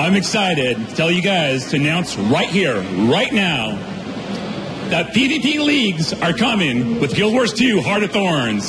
I'm excited to tell you guys to announce right here, right now, that PvP leagues are coming with Guild Wars 2 Heart of Thorns.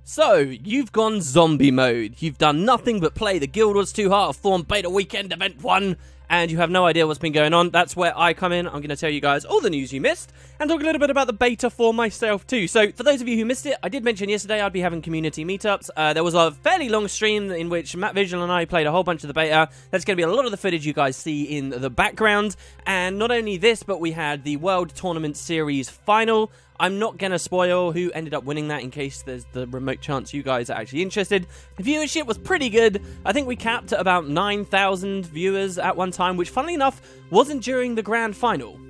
So, you've gone zombie mode. You've done nothing but play the Guild Wars 2 Heart of Thorn Beta Weekend Event 1, and you have no idea what's been going on. That's where I come in. I'm going to tell you guys all the news you missed, and talk a little bit about the beta for myself too. So, for those of you who missed it, I did mention yesterday I'd be having community meetups. There was a fairly long stream in which Matt Vigil and I played a whole bunch of the beta. That's going to be a lot of the footage you guys see in the background. And not only this, but we had the World Tournament Series Final. I'm not going to spoil who ended up winning that in case there's the remote chance you guys are actually interested. The viewership was pretty good. I think we capped at about 9,000 viewers at one time, which funnily enough wasn't during the grand final,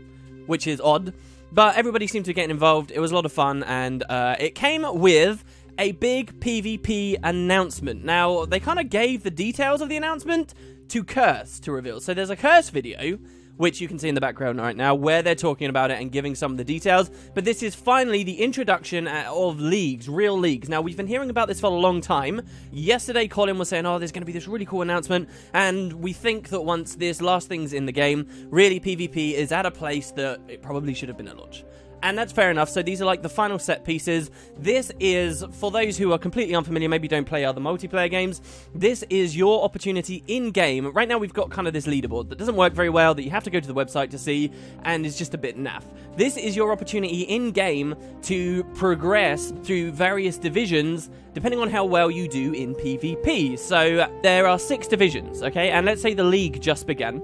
which is odd. But everybody seemed to be getting involved. It was a lot of fun, and it came with a big PvP announcement. Now, they kind of gave the details of the announcement to Curse to reveal. So there's a Curse video, which you can see in the background right now, where they're talking about it and giving some of the details. But this is finally the introduction of leagues, real leagues. Now, we've been hearing about this for a long time. Yesterday, Colin was saying, oh, there's going to be this really cool announcement. And we think that once this last thing's in the game, really PvP is at a place that it probably should have been at launch. And that's fair enough. So these are like the final set pieces. This is, for those who are completely unfamiliar, maybe don't play other multiplayer games, this is your opportunity in-game. Right now we've got kind of this leaderboard that doesn't work very well, that you have to go to the website to see, and is just a bit naff. This is your opportunity in-game to progress through various divisions, depending on how well you do in PvP. So there are 6 divisions, okay? And let's say the league just began.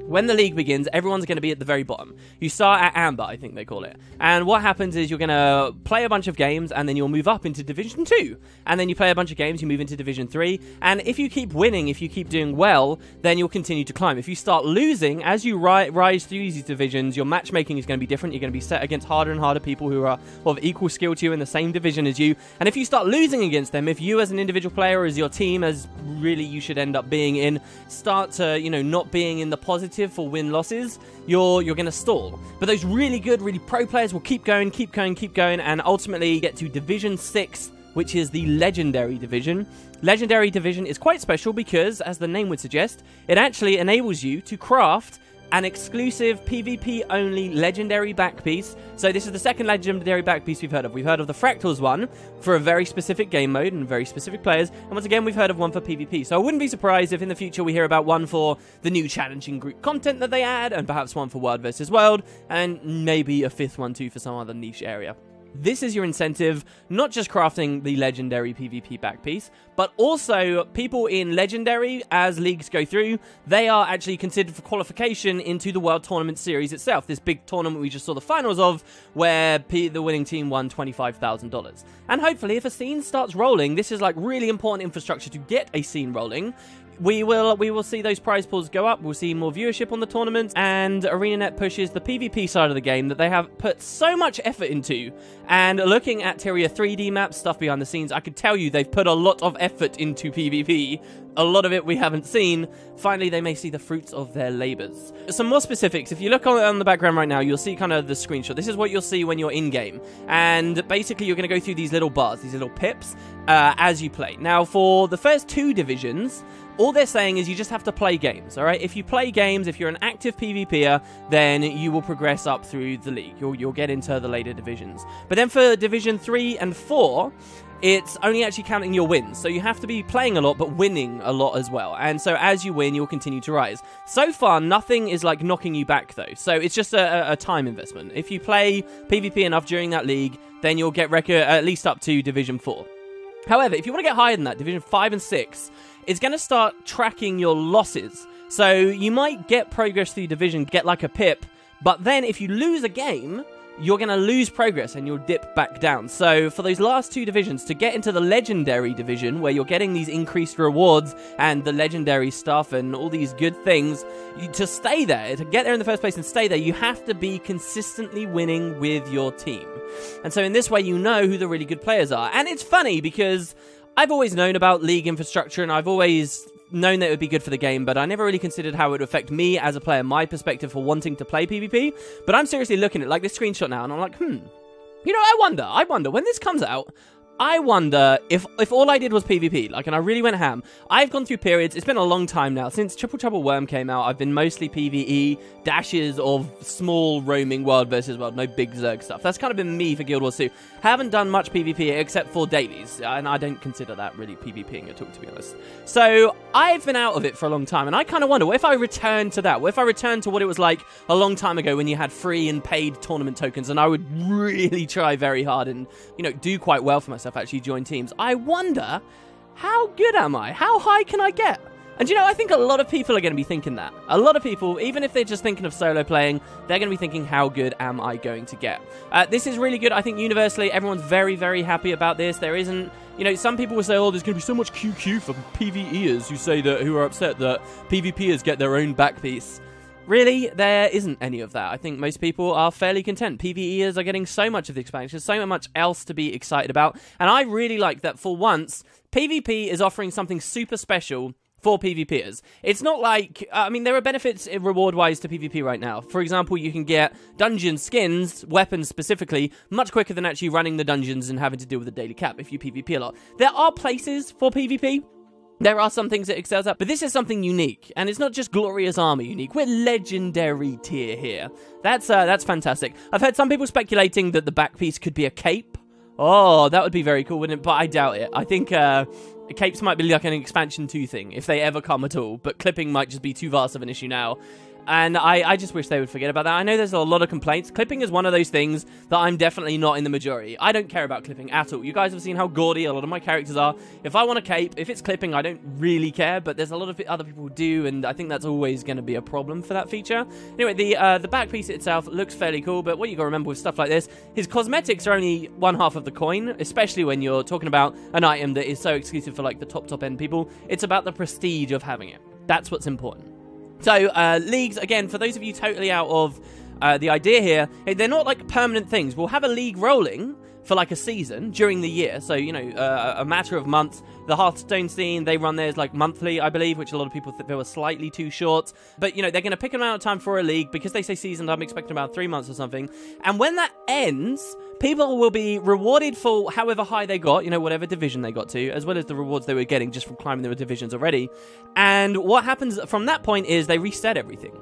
When the league begins, everyone's going to be at the very bottom. You start at Amber, I think they call it. And what happens is you're going to play a bunch of games, and then you'll move up into Division 2. And then you play a bunch of games, you move into Division 3. And if you keep winning, if you keep doing well, then you'll continue to climb. If you start losing, as you rise through these divisions, your matchmaking is going to be different. You're going to be set against harder and harder people who are of equal skill to you in the same division as you. And if you start losing against them, if you as an individual player, or as your team, as really you should end up being in, start to, you know, not being in the positive for win-losses, you're going to stall. But those really good, really pro players will keep going, and ultimately get to Division 6, which is the Legendary Division. Legendary Division is quite special because, as the name would suggest, it actually enables you to craft an exclusive PvP-only legendary back piece. So this is the second legendary back piece we've heard of. We've heard of the Fractals one for a very specific game mode and very specific players. And once again, we've heard of one for PvP. So I wouldn't be surprised if in the future we hear about one for the new challenging group content that they add, and perhaps one for World vs. World, and maybe a 5th one too for some other niche area. This is your incentive, not just crafting the legendary PvP back piece, but also people in Legendary, as leagues go through, they are actually considered for qualification into the World Tournament Series itself. This big tournament we just saw the finals of, where the winning team won $25,000. And hopefully, if a scene starts rolling, this is like really important infrastructure to get a scene rolling. We will see those prize pools go up, we'll see more viewership on the tournament, and ArenaNet pushes the PvP side of the game that they have put so much effort into. And looking at Tyria 3D maps, stuff behind the scenes, I could tell you they've put a lot of effort into PvP. A lot of it we haven't seen. Finally, they may see the fruits of their labors. Some more specifics. If you look on the background right now, you'll see kind of the screenshot. This is what you'll see when you're in-game. And basically, you're going to go through these little bars, these little pips, as you play. Now, for the first 2 divisions, all they're saying is you just have to play games, all right? If you play games, if you're an active PvPer, then you will progress up through the league. You'll get into the later divisions. But then for Division 3 and 4, it's only actually counting your wins. So you have to be playing a lot, but winning a lot as well. And so as you win, you'll continue to rise. So far, nothing is like knocking you back, though. So it's just a time investment. If you play PvP enough during that league, then you'll get at least up to Division 4. However, if you want to get higher than that, Division 5 and 6, it's going to start tracking your losses. So you might get progress through division, get like a pip, but then if you lose a game, you're going to lose progress and you'll dip back down. So for those last 2 divisions, to get into the Legendary Division, where you're getting these increased rewards and the legendary stuff and all these good things, to stay there, to get there in the first place and stay there, you have to be consistently winning with your team. And so in this way, you know who the really good players are. And it's funny because I've always known about league infrastructure, and I've always known that it would be good for the game, but I never really considered how it would affect me as a player, my perspective for wanting to play PvP. But I'm seriously looking at like this screenshot now, and I'm like, you know, I wonder, when this comes out, I wonder if all I did was PvP, like, and I really went ham. I've gone through periods, it's been a long time now, since Triple Trouble Worm came out, I've been mostly PvE, dashes of small roaming world versus world, no big Zerg stuff. That's kind of been me for Guild Wars 2. Haven't done much PvP except for dailies, and I don't consider that really PvPing at all, to be honest. So, I've been out of it for a long time, and I kind of wonder, what if I return to that? What if I return to what it was like a long time ago when you had free and paid tournament tokens, and I would really try very hard and, you know, do quite well for myself, actually join teams. I wonder, how good am I? How high can I get? And you know, I think a lot of people are going to be thinking that. A lot of people, even if they're just thinking of solo playing, they're going to be thinking, how good am I going to get? This is really good. I think universally, everyone's very, very happy about this. There isn't, you know, some people will say, oh, there's going to be so much QQ for PvEers who are upset that PvPers get their own back piece. Really, there isn't any of that. I think most people are fairly content. PvEers are getting so much of the expansion, so much else to be excited about. And I really like that for once, PvP is offering something super special for PvPers. It's not like, I mean, there are benefits reward-wise to PvP right now. For example, you can get dungeon skins, weapons specifically, much quicker than actually running the dungeons and having to deal with the daily cap if you PvP a lot. There are places for PvP. There are some things it excels at, but this is something unique, and it's not just Glorious Armor unique. We're legendary tier here. That's fantastic. I've heard some people speculating that the back piece could be a cape. Oh, that would be very cool, wouldn't it? But I doubt it. I think capes might be like an expansion 2 thing, if they ever come at all, but clipping might just be too vast of an issue now. And I just wish they would forget about that. I know there's a lot of complaints. Clipping is one of those things that I'm definitely not in the majority. I don't care about clipping at all. You guys have seen how gaudy a lot of my characters are. If I want a cape, if it's clipping, I don't really care, but there's a lot of other people who do, and I think that's always going to be a problem for that feature. Anyway, the back piece itself looks fairly cool, but what you got to remember with stuff like this, his cosmetics are only one half of the coin, especially when you're talking about an item that is so exclusive for like the top end people. It's about the prestige of having it. That's what's important. So, leagues, again, for those of you totally out of the idea here, they're not like permanent things. We'll have a league rolling for like a season during the year. So, you know, a matter of months. The Hearthstone scene, they run theirs like monthly, I believe, which a lot of people think they were slightly too short. But, you know, they're going to pick an amount of time for a league. Because they say season, I'm expecting about 3 months or something. And when that ends, people will be rewarded for however high they got, you know, whatever division they got to, as well as the rewards they were getting just from climbing their divisions already. And what happens from that point is they reset everything.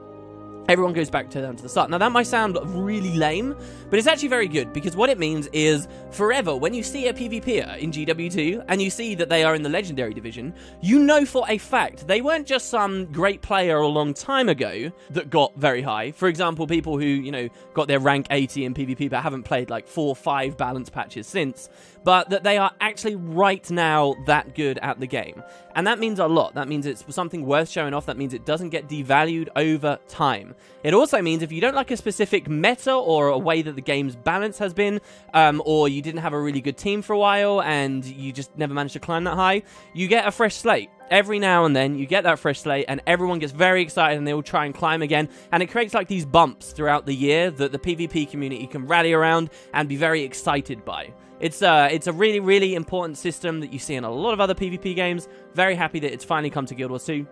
Everyone goes back down to the start. Now, that might sound really lame, but it's actually very good, because what it means is, forever, when you see a PvPer in GW2, and you see that they are in the Legendary Division, you know for a fact they weren't just some great player a long time ago that got very high. For example, people who, you know, got their rank 80 in PvP but haven't played like 4 or 5 balance patches since, but that they are actually right now that good at the game. And that means a lot. That means it's something worth showing off. That means it doesn't get devalued over time. It also means if you don't like a specific meta or a way that the game's balance has been, or you didn't have a really good team for a while and you just never managed to climb that high, you get a fresh slate. Every now and then, you get that fresh slate, and everyone gets very excited, and they will try and climb again, and it creates like these bumps throughout the year that the PvP community can rally around and be very excited by. It's a really, really important system that you see in a lot of other PvP games. Very happy that it's finally come to Guild Wars 2.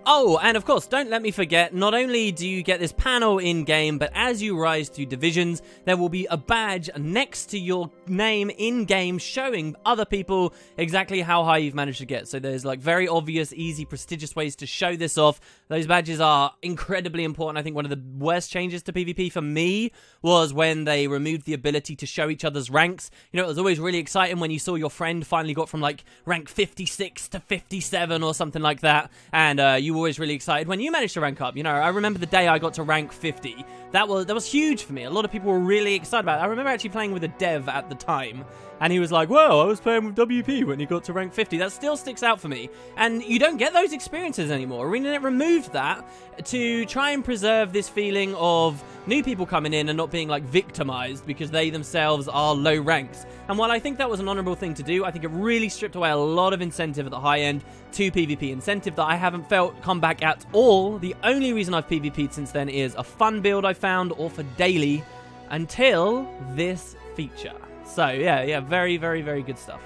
Oh, and of course, don't let me forget, not only do you get this panel in-game, but as you rise through divisions, there will be a badge next to your name in-game showing other people exactly how high you've managed to get. So there's like very obvious, easy, prestigious ways to show this off. Those badges are incredibly important. I think one of the worst changes to PvP for me was when they removed the ability to show each other's ranks. You know, it was always really exciting when you saw your friend finally got from like rank 56 to 57 or something like that, and you were always really excited when you managed to rank up. You know, I remember the day I got to rank 50. That was huge for me. A lot of people were really excited about it. I remember actually playing with a dev at the time, and he was like, whoa, I was playing with WP when he got to rank 50. That still sticks out for me. And you don't get those experiences anymore. Arena removed that to try and preserve this feeling of new people coming in and not being like victimized because they themselves are low ranks. And while I think that was an honorable thing to do, I think it really stripped away a lot of incentive at the high end to PvP. Incentive that I haven't felt come back at all. The only reason I've PvP'd since then is a fun build I found or for daily until this feature. So yeah, very, very, very good stuff.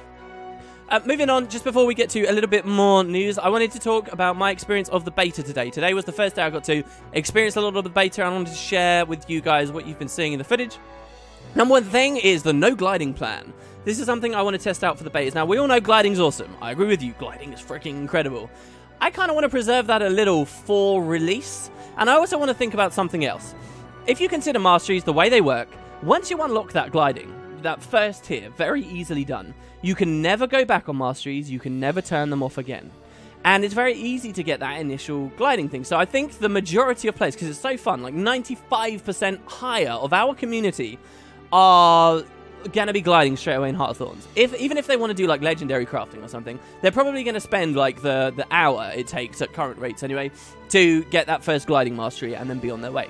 Moving on, just before we get to a little bit more news, I wanted to talk about my experience of the beta today. Today was the first day I got to experience a lot of the beta, and I wanted to share with you guys what you've been seeing in the footage. Number one thing is the no gliding plan. this is something I want to test out for the betas. Now, we all know gliding's awesome. I agree with you. Gliding is freaking incredible. I kind of want to preserve that a little for release, and I also want to think about something else. If you consider masteries the way they work, once you unlock that gliding, that first tier, very easily done, you can never go back on masteries, you can never turn them off again. And it's very easy to get that initial gliding thing. So I think the majority of players, because it's so fun, like 95% higher of our community are gonna be gliding straight away in Heart of Thorns. Even if they want to do like legendary crafting or something, they're probably going to spend like the hour it takes at current rates anyway to get that first gliding mastery and then be on their way.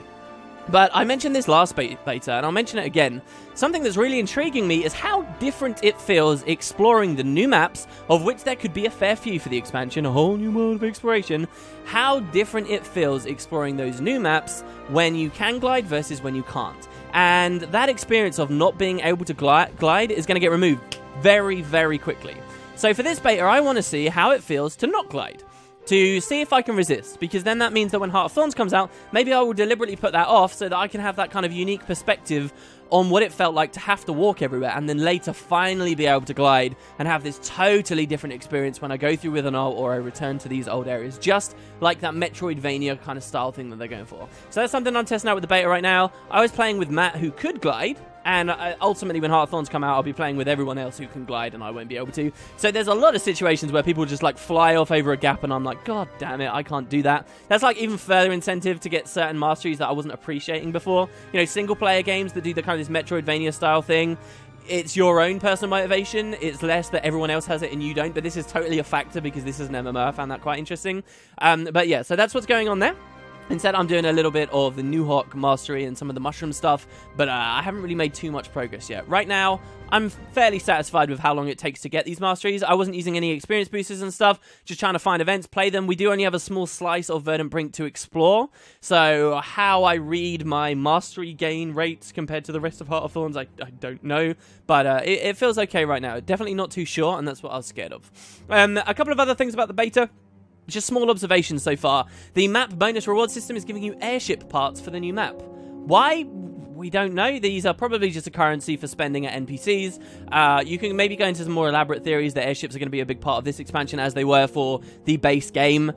But I mentioned this last beta, and I'll mention it again. Something that's really intriguing me is how different it feels exploring the new maps, of which there could be a fair few for the expansion, a whole new world of exploration. How different it feels exploring those new maps when you can glide versus when you can't. And that experience of not being able to glide is going to get removed very, very quickly. So for this beta, I want to see how it feels to not glide, to see if I can resist, because then that means that when Heart of Thorns comes out, maybe I will deliberately put that off so that I can have that kind of unique perspective on what it felt like to have to walk everywhere, and then later finally be able to glide and have this totally different experience when I go through with an ult or I return to these old areas, just like that Metroidvania kind of style thing that they're going for. So that's something I'm testing out with the beta right now. I was playing with Matt, who could glide, and ultimately when Heart of Thorns come out, I'll be playing with everyone else who can glide and I won't be able to. So there's a lot of situations where people just like fly off over a gap and I'm like, God damn it, I can't do that. That's like even further incentive to get certain masteries that I wasn't appreciating before. You know, single player games that do the kind of this Metroidvania style thing, it's your own personal motivation. It's less that everyone else has it and you don't, but this is totally a factor because this is an MMO. I found that quite interesting. But yeah, so that's what's going on there. Instead, I'm doing a little bit of the New Hawk mastery and some of the mushroom stuff, but I haven't really made too much progress yet. Right now, I'm fairly satisfied with how long it takes to get these masteries. I wasn't using any experience boosters and stuff, just trying to find events, play them. We do only have a small slice of Verdant Brink to explore, so how I read my mastery gain rates compared to the rest of Heart of Thorns, I don't know, but it feels okay right now. Definitely not too short, and that's what I was scared of. A couple of other things about the beta. Just small observations so far. The map bonus reward system is giving you airship parts for the new map. Why? We don't know. These are probably just a currency for spending at NPCs. You can maybe go into some more elaborate theories that airships are going to be a big part of this expansion as they were for the base game.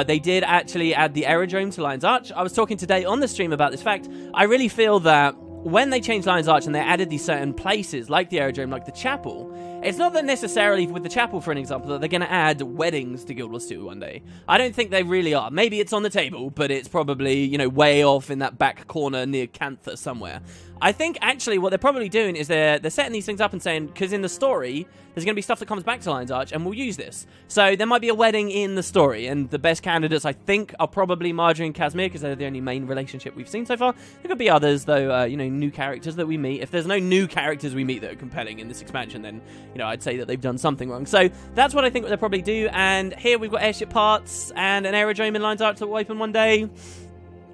They did actually add the aerodrome to Lion's Arch. I was talking today on the stream about this fact. I really feel that when they changed Lion's Arch and they added these certain places, like the aerodrome, like the chapel, it's not that necessarily with the chapel, for an example, that they're going to add weddings to Guild Wars 2 one day. I don't think they really are. Maybe it's on the table, but it's probably, you know, way off in that back corner near Cantha somewhere. I think, actually, what they're probably doing is they're setting these things up and saying, because in the story, there's going to be stuff that comes back to Lion's Arch, and we'll use this. So there might be a wedding in the story, and the best candidates, I think, are probably Marjorie and Casimir, because they're the only main relationship we've seen so far. There could be others, though, you know, new characters that we meet. If there's no new characters we meet that are compelling in this expansion, then, you know, I'd say that they've done something wrong. So that's what I think they'll probably do, and here we've got airship parts and an aerodrome in Lion's Arch that will open one day.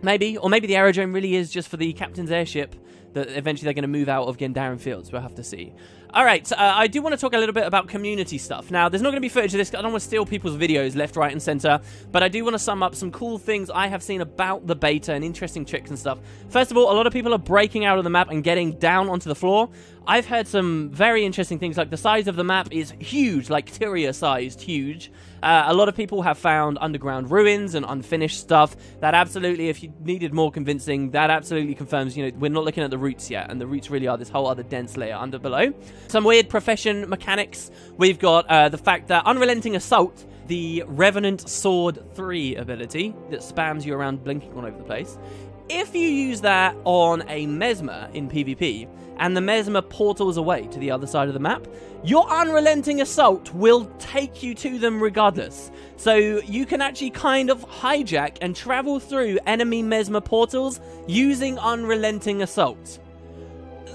Maybe. Or maybe the aerodrome really is just for the captain's airship that eventually they're going to move out of Gandaren Fields. We'll have to see. Alright, I do want to talk a little bit about community stuff. Now, there's not going to be footage of this. I don't want to steal people's videos left, right, and center. But I do want to sum up some cool things I have seen about the beta and interesting tricks and stuff. First of all, a lot of people are breaking out of the map and getting down onto the floor. I've heard some very interesting things, like the size of the map is huge, like Tyria-sized huge. A lot of people have found underground ruins and unfinished stuff. That absolutely, if you needed more convincing, that absolutely confirms, you know, we're not looking at the roots yet, and the roots really are this whole other dense layer under below. Some weird profession mechanics. We've got the fact that Unrelenting Assault, the Revenant Sword 3 ability that spams you around blinking all over the place. If you use that on a Mesmer in PvP, and the Mesmer portals away to the other side of the map, your Unrelenting Assault will take you to them regardless. So you can actually kind of hijack and travel through enemy Mesmer portals using Unrelenting Assault.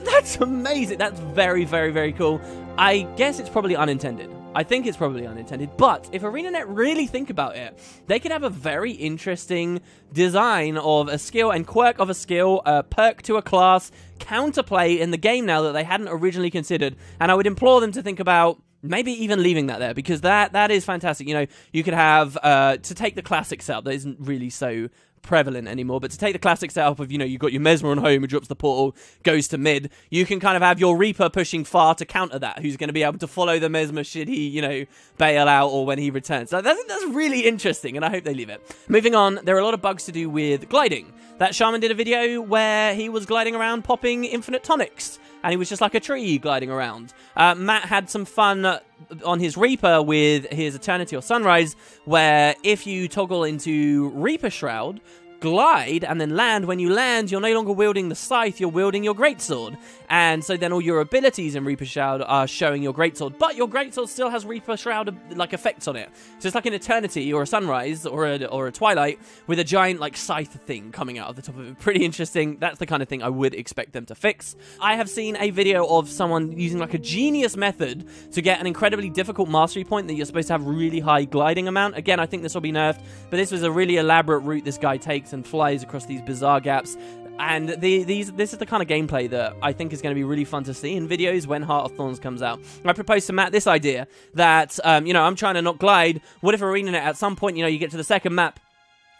That's amazing. That's very, very, very cool. I guess it's probably unintended. I think it's probably unintended, but if ArenaNet really think about it, they could have a very interesting design of a skill and quirk of a skill, a perk to a class, counterplay in the game now that they hadn't originally considered, and I would implore them to think about maybe even leaving that there, because that is fantastic. You know, you could have, to take the classic setup that isn't really so prevalent anymore, but to take the classic setup of, you know, you've got your Mesmer on home who drops the portal, goes to mid, you can kind of have your Reaper pushing far to counter that, who's going to be able to follow the Mesmer should he, you know, bail out or when he returns. So that's really interesting, and I hope they leave it. Moving on, there are a lot of bugs to do with gliding. That Shaman did a video where he was gliding around popping infinite tonics, and he was just like a tree gliding around. Matt had some fun on his Reaper with his Eternity or Sunrise, where if you toggle into Reaper Shroud, glide, and then land, when you land, you're no longer wielding the scythe, you're wielding your greatsword. And so then all your abilities in Reaper Shroud are showing your greatsword, but your greatsword still has Reaper Shroud like effects on it. So it's like an Eternity or a Sunrise or a Twilight with a giant like scythe thing coming out of the top of it. Pretty interesting. That's the kind of thing I would expect them to fix. I have seen a video of someone using like a genius method to get an incredibly difficult mastery point that you're supposed to have really high gliding amount. Again, I think this will be nerfed, but this was a really elaborate route this guy takes and flies across these bizarre gaps. And this is the kind of gameplay that I think is going to be really fun to see in videos when Heart of Thorns comes out. I proposed to Matt this idea that, you know, I'm trying to not glide. What if ArenaNet at some point, you know, you get to the second map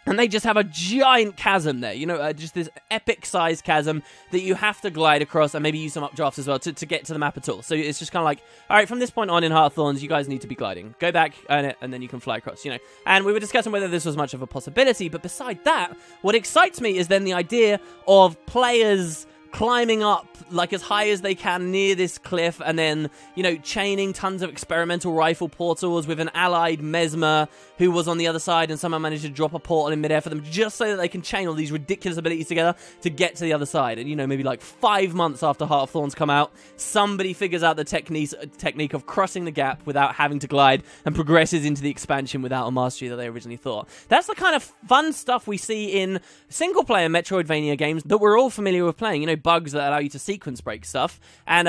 and they just have a giant chasm there, you know, just this epic-sized chasm that you have to glide across and maybe use some updrafts as well to get to the map at all. So it's just kind of like, all right, from this point on in Heart of Thorns, you guys need to be gliding. Go back, earn it, and then you can fly across, you know. And we were discussing whether this was much of a possibility, but beside that, what excites me is then the idea of players climbing up like as high as they can near this cliff and then, you know, chaining tons of experimental rifle portals with an allied Mesmer who was on the other side, and someone managed to drop a portal in midair for them just so that they can chain all these ridiculous abilities together to get to the other side. And, you know, maybe like 5 months after Heart of Thorns come out, somebody figures out the technique of crossing the gap without having to glide and progresses into the expansion without a mastery that they originally thought. That's the kind of fun stuff we see in single-player Metroidvania games that we're all familiar with playing, you know, bugs that allow you to sequence break stuff, and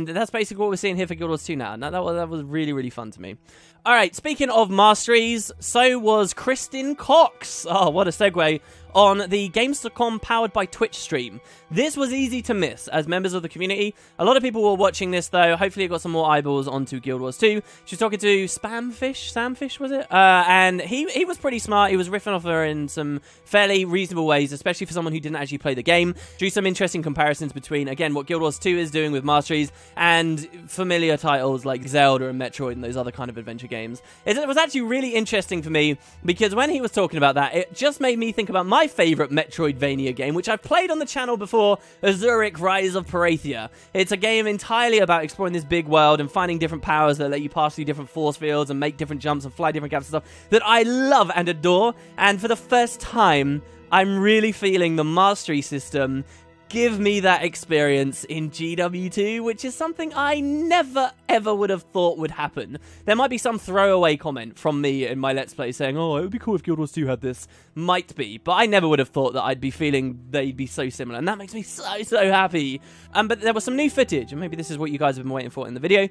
that's basically what we're seeing here for Guild Wars 2 now, and that was really, really fun to me. Alright, speaking of masteries, so was Kristen Cox. Oh, what a segue. On the Gamescom powered by Twitch stream. This was easy to miss as members of the community. A lot of people were watching this though. Hopefully it got some more eyeballs onto Guild Wars 2. She was talking to Samfish was it? And he was pretty smart. He was riffing off her in some fairly reasonable ways, especially for someone who didn't actually play the game. Drew some interesting comparisons between, again, what Guild Wars 2 is doing with masteries and familiar titles like Zelda and Metroid and those other kind of adventure games. It was actually really interesting for me because when he was talking about that, it just made me think about my favorite Metroidvania game, which I've played on the channel before, Azuric Rise of Parathia. It's a game entirely about exploring this big world and finding different powers that let you pass through different force fields and make different jumps and fly different gaps and stuff that I love and adore. And for the first time, I'm really feeling the mastery system give me that experience in GW2, which is something I never, ever would have thought would happen. There might be some throwaway comment from me in my Let's Play saying, oh, it would be cool if Guild Wars 2 had this. Might be, but I never would have thought that I'd be feeling they'd be so similar, and that makes me so happy. But there was some new footage, and maybe this is what you guys have been waiting for in the video.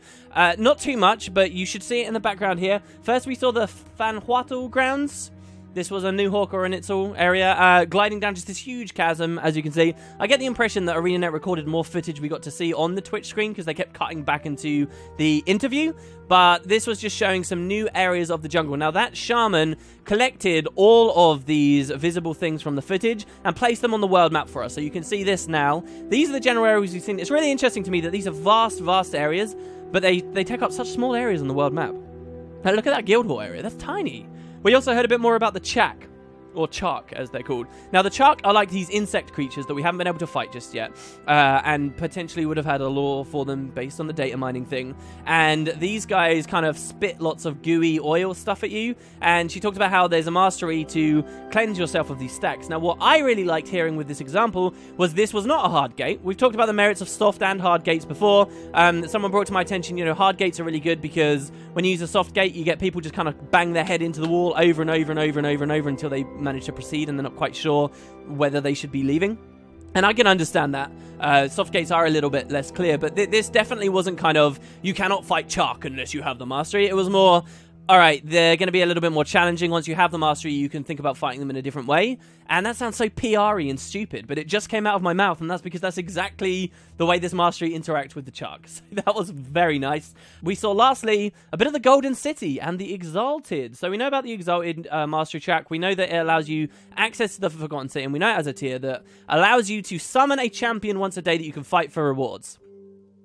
Not too much, but you should see it in the background here. First, we saw the Fanhuatl grounds. This was a new Hawk or an Itzel area, gliding down just this huge chasm, as you can see. I get the impression that ArenaNet recorded more footage we got to see on the Twitch screen because they kept cutting back into the interview, but this was just showing some new areas of the jungle. Now, that shaman collected all of these visible things from the footage and placed them on the world map for us, so you can see this now. These are the general areas we've seen. It's really interesting to me that these are vast, vast areas, but they take up such small areas on the world map. Now, look at that Guild Hall area. That's tiny. We also heard a bit more about the Chak, or Chark as they're called. Now the Chark are like these insect creatures that we haven't been able to fight just yet, and potentially would have had a lore for them based on the data mining thing. And these guys kind of spit lots of gooey oil stuff at you, and she talked about how there's a mastery to cleanse yourself of these stacks. Now what I really liked hearing with this example was this was not a hard gate. We've talked about the merits of soft and hard gates before. Someone brought to my attention, you know, hard gates are really good because when you use a soft gate, you get people just kind of bang their head into the wall over and over and over and over and over until they manage to proceed and they're not quite sure whether they should be leaving. And I can understand that. Soft gates are a little bit less clear, but this definitely wasn't kind of, you cannot fight Chark unless you have the mastery. It was more, alright, they're going to be a little bit more challenging. Once you have the mastery, you can think about fighting them in a different way. And that sounds so PR-y and stupid, but it just came out of my mouth, and that's because that's exactly the way this mastery interacts with the Chuck. So that was very nice. We saw, lastly, a bit of the Golden City and the Exalted. So we know about the Exalted mastery track. We know that it allows you access to the Forgotten City, and we know it has a tier that allows you to summon a champion once a day that you can fight for rewards.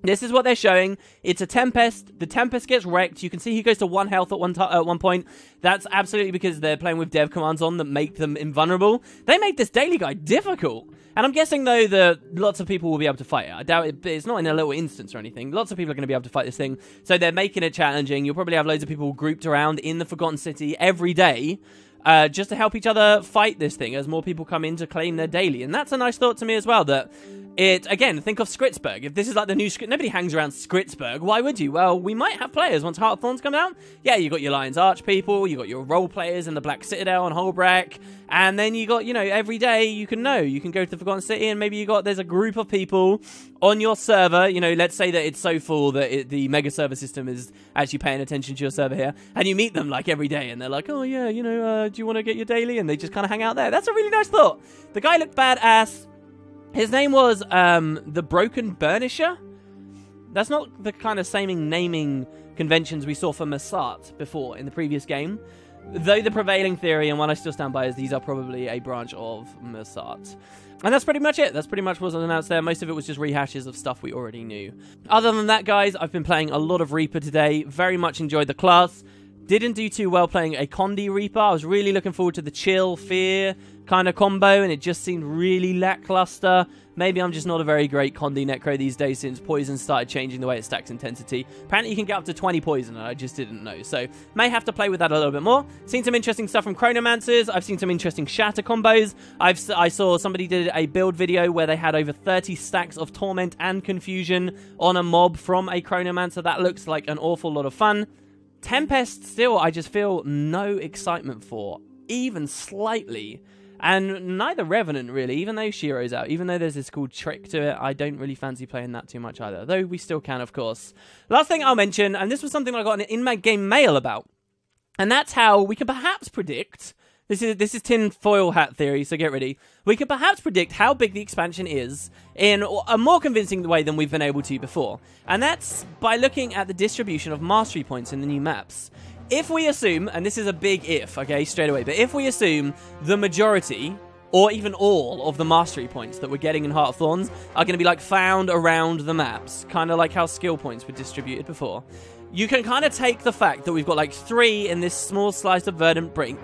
This is what they're showing. It's a Tempest. The Tempest gets wrecked. You can see he goes to 1 health at one point. That's absolutely because they're playing with dev commands on that make them invulnerable. They made this daily guy difficult. And I'm guessing, though, that lots of people will be able to fight it. I doubt it. It's not in a little instance or anything. Lots of people are going to be able to fight this thing. So they're making it challenging. You'll probably have loads of people grouped around in the Forgotten City every day. Just to help each other fight this thing as more people come in to claim their daily. And that's a nice thought to me as well, that it, again, think of Skritzberg. If this is like the new nobody hangs around Skritzberg, why would you? Well, we might have players once Heart of Thorns come out. Yeah, you got your Lion's Arch people, you got your role players in the Black Citadel and Holbrack, and then you got, you know, every day you can go to the Forgotten City, and maybe there's a group of people on your server, you know, let's say that it's so full that the mega server system is actually paying attention to your server here, and you meet them like every day, and they're like, oh yeah, you know, do you want to get your daily? And they just kind of hang out there. That's a really nice thought. The guy looked badass. His name was the Broken Burnisher. That's not the kind of same naming conventions we saw for Massat before in the previous game. Though the prevailing theory, and one I still stand by, is these are probably a branch of Massat. And that's pretty much it. That's pretty much what was announced there. Most of it was just rehashes of stuff we already knew. Other than that, guys, I've been playing a lot of Reaper today. Very much enjoyed the class. Didn't do too well playing a Condi Reaper. I was really looking forward to the chill, fear kind of combo, and it just seemed really lackluster. Maybe I'm just not a very great Condi Necro these days since Poison started changing the way it stacks intensity. Apparently you can get up to 20 Poison, and I just didn't know. So, may have to play with that a little bit more. Seen some interesting stuff from Chronomancers. I've seen some interesting Shatter combos. I saw somebody did a build video where they had over 30 stacks of Torment and Confusion on a mob from a Chronomancer. That looks like an awful lot of fun. Tempest, still, I just feel no excitement for, even slightly. And neither Revenant, really, even though Shiro's out, even though there's this cool trick to it, I don't really fancy playing that too much either, though we still can, of course. Last thing I'll mention, and this was something I got an in-game mail about, and that's how we can perhaps predict, this is tin foil hat theory, so get ready, we can perhaps predict how big the expansion is in a more convincing way than we've been able to before. And that's by looking at the distribution of mastery points in the new maps. If we assume, and this is a big if, okay, straight away, but if we assume the majority, or even all, of the mastery points that we're getting in Heart of Thorns are going to be, like, found around the maps, kind of like how skill points were distributed before, you can kind of take the fact that we've got, like, 3 in this small slice of Verdant Brink,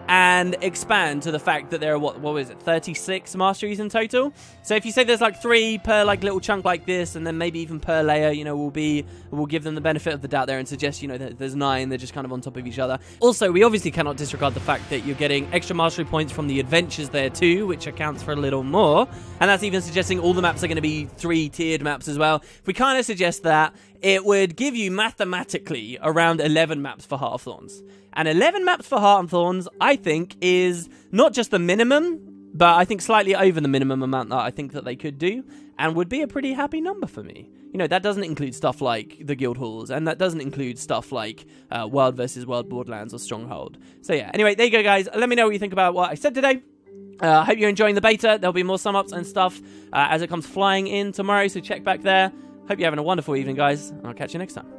and expand to the fact that there are, what was it, 36 masteries in total? So if you say there's like 3 per like little chunk like this, and then maybe even per layer, you know, we'll give them the benefit of the doubt there and suggest, you know, that there's 9, they're just kind of on top of each other. Also, we obviously cannot disregard the fact that you're getting extra mastery points from the adventures there too, which accounts for a little more. And that's even suggesting all the maps are going to be 3-tiered maps as well. If we kind of suggest that, it would give you mathematically around 11 maps for Heart of Thorns. And 11 maps for Heart of Thorns, I think, is not just the minimum, but I think slightly over the minimum amount that I think that they could do, and would be a pretty happy number for me. You know, that doesn't include stuff like the guild halls, and that doesn't include stuff like World versus World Borderlands or Stronghold. So yeah, anyway, there you go, guys. Let me know what you think about what I said today. I hope you're enjoying the beta. There'll be more sum-ups and stuff as it comes flying in tomorrow, so check back there. Hope you're having a wonderful evening, guys, and I'll catch you next time.